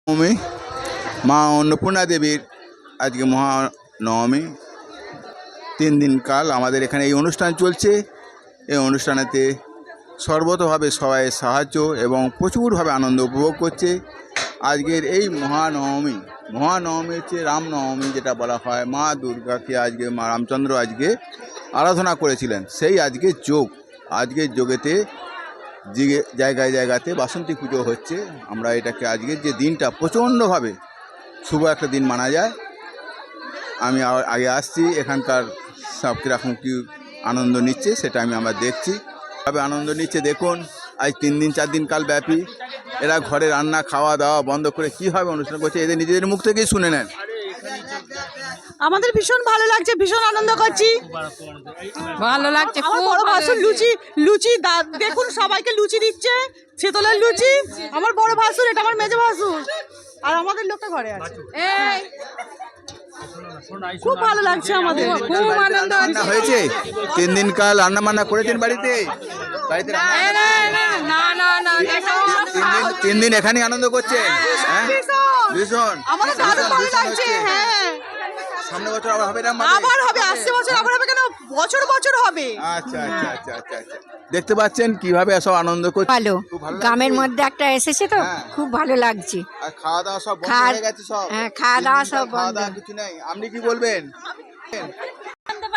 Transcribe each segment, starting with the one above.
নবমী মা অন্নপূর্ণা দেবীর আজকে মহানবমী। 3 দিন কাল আমাদের এখানে এই অনুষ্ঠান চলছে। এই অনুষ্ঠানেতে সর্বতভাবে সবাই সাহায্য এবং প্রচুরভাবে আনন্দ উপভোগ করছে। আজকের এই মহানবমী হচ্ছে রামনবমী, যেটা বলা হয়। মা দুর্গাকে আজকে মা রামচন্দ্র আজকে আরাধনা করেছিলেন, সেই আজকের যোগ। আজকের যোগেতে জায়গায় জায়গাতে বাসন্তী পুজো হচ্ছে। আমরা এটাকে আজকের যে দিনটা প্রচণ্ডভাবে শুভ একটা দিন মানা যায়। আমি আগে আসছি, এখানকার সব কীরকম কী আনন্দ নিচ্ছে সেটা আমরা দেখছি। তবে আনন্দ নিচ্ছে দেখুন। আজ 3 দিন 4 দিন কাল ব্যাপী এরা ঘরে রান্না খাওয়া দাওয়া বন্ধ করে কীভাবে অনুষ্ঠান করছে, এদের নিজেদের মুখ থেকেই শুনে নেন। আমাদের ভীষণ ভালো লাগছে, ভীষণ আনন্দ করছি, ভালো লাগছে। আমার বড় ভাসুর লুচি দেখুন, সবাইকে লুচি দিচ্ছে, ছেতলের লুচি। আমার বড় ভাসুর, এটা আমার মেজো ভাসুর, আর আমাদের লোকটা ঘরে আছে। খুব ভালো লাগছে, আমাদের খুব আনন্দ হয়েছে। 3 দিন কাল রান্না বান্না করেছেন বাড়িতে? তিন দিন এখানেই আনন্দ করছেন? হ্যাঁ, ভীষণ আমাদের দারুণ ভালো লাগছে। হ্যাঁ, সামনে বছর আবার হবে না? আবার হবে, আসছে বছর আবার হবে। কেন, বছর বছর হবে। আচ্ছা আচ্ছা আচ্ছা আচ্ছা আচ্ছা। দেখতে পাচ্ছেন কিভাবে সব আনন্দ করছে। ভালো, গ্রামের মধ্যে একটা এসেছে তো খুব ভালো লাগছে। আর খাওয়া দাওয়া সব বন্ধ হয়ে গেছে সব? হ্যাঁ, খাওয়া দাওয়া সব খাওয়া বন্ধ। দাওয়া কিছু নাই। আপনি কি বলবেন?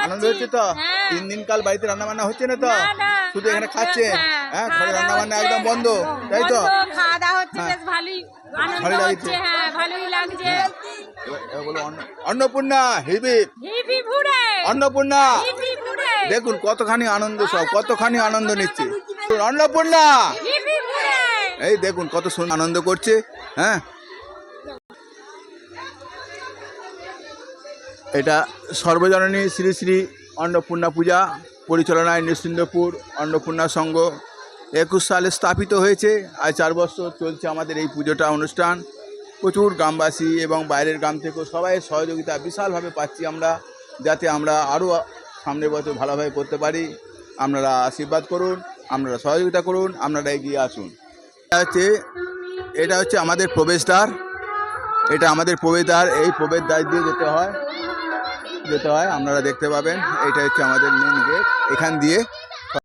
আনন্দ হচ্ছে তো? 3 দিন কাল বাড়িতে রান্না বান্না হচ্ছে না তো? শুধু এখানে খাচ্ছেন? হ্যাঁ, ঘরে রান্না বান্না একদম বন্ধ, তাই তো? খাওয়া দাওয়া হচ্ছে, বেশ ভালোই আনন্দ হচ্ছে। হ্যাঁ, ভালোই লাগছে। এবার বলো অন্নপূর্ণা হিবি হিপি ফুড়ে, অন্নপূর্ণা। হিপি ফুড়ে, দেখুন কতখানি আনন্দ, সব কতখানি আনন্দ নিচ্ছে। অন্নপূর্ণা, হিপি ফুড়ে। এই দেখুন কত সুন্দর আনন্দ করছে। হ্যাঁ, এটা সর্বজননী শ্রী শ্রী অন্নপূর্ণা পূজা পরিচালনায় নৃসিংহপুর অন্নপূর্ণা সংঘ 21 সালে স্থাপিত হয়েছে। আজ 4 বছর চলছে আমাদের এই পুজোটা অনুষ্ঠান। প্রচুর গ্রামবাসী এবং বাইরের গ্রাম থেকেও সবাই সহযোগিতা বিশালভাবে পাচ্ছি আমরা, যাতে আমরা আরও সামনের বছর ভালোভাবে করতে পারি। আপনারা আশীর্বাদ করুন, আপনারা সহযোগিতা করুন, আপনারা এগিয়ে আসুন। এটা হচ্ছে আমাদের প্রবেশদ্বার। এটা আমাদের প্রবেশদ্বার। এই প্রবেশদ্বার দিয়ে যেতে হয়, আপনারা দেখতে পাবেন। এটা হচ্ছে আমাদের মেন গেট। এখান দিয়ে